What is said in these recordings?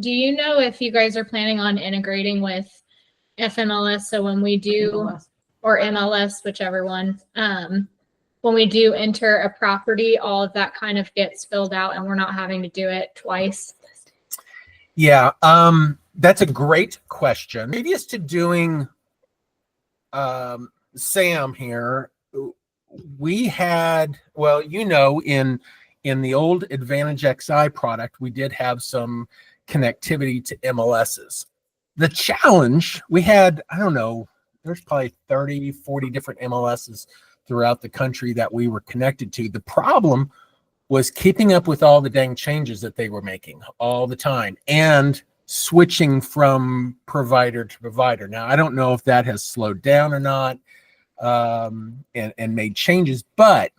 do you know if you guys are planning on integrating with FMLS? So when we do, or MLS, whichever one, when we do enter a property, all of that kind of gets filled out and we're not having to do it twice? Yeah, that's a great question. Previous to doing Sam here, we had, well, you know, in the old Advantage XI product, we did have some connectivity to MLSs. The challenge, we had, I don't know, there's probably 30, 40 different MLSs throughout the country that we were connected to. The problem was keeping up with all the dang changes that they were making all the time and switching from provider to provider. Now, I don't know if that has slowed down or not, and made changes, but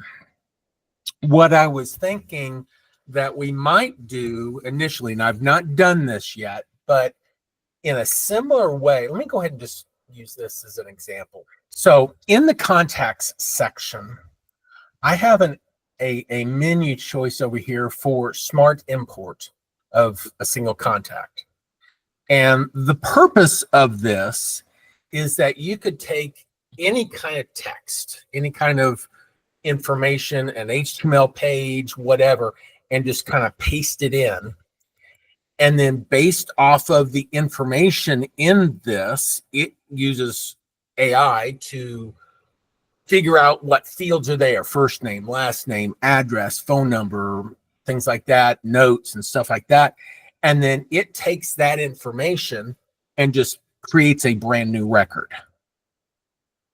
what I was thinking that we might do initially, and I've not done this yet, but in a similar way, let me go ahead and just use this as an example. So in the contacts section, I have a menu choice over here for smart import of a single contact. And the purpose of this is that you could take any kind of text, any kind of information, an HTML page, whatever, and just kind of paste it in. And then based off of the information in this, it uses AI to figure out what fields are there: first name, last name, address, phone number, things like that, notes and stuff like that. And then it takes that information and just creates a brand new record.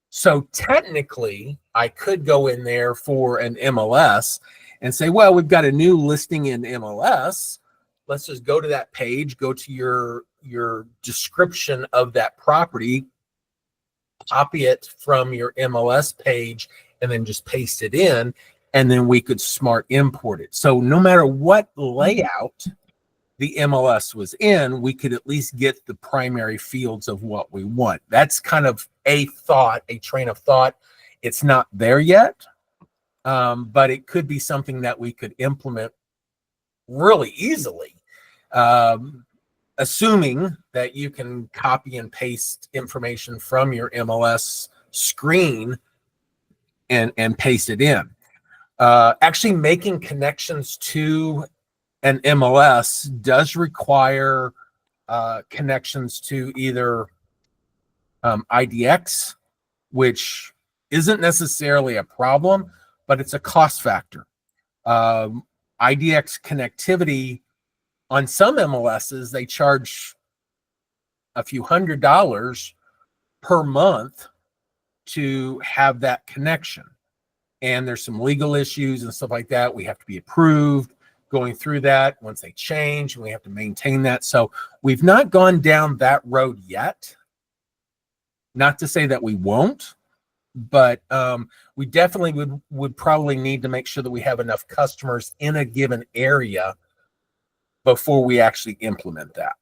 So technically, I could go in there for an MLS and say, well, we've got a new listing in MLS. Let's just go to that page, go to your description of that property, copy it from your MLS page, and then just paste it in, and then we could smart import it. So no matter what layout the MLS was in, we could at least get the primary fields of what we want. That's kind of a train of thought. It's not there yet, but it could be something that we could implement really easily, assuming that you can copy and paste information from your MLS screen and paste it in. Actually making connections to an MLS does require connections to either IDX, which isn't necessarily a problem, but it's a cost factor. IDX connectivity on some MLSs, they charge a few $100s per month to have that connection. And there's some legal issues and stuff like that. We have to be approved going through that. Once they change, we have to maintain that. So we've not gone down that road yet. Not to say that we won't, but we definitely would probably need to make sure that we have enough customers in a given area before we actually implement that.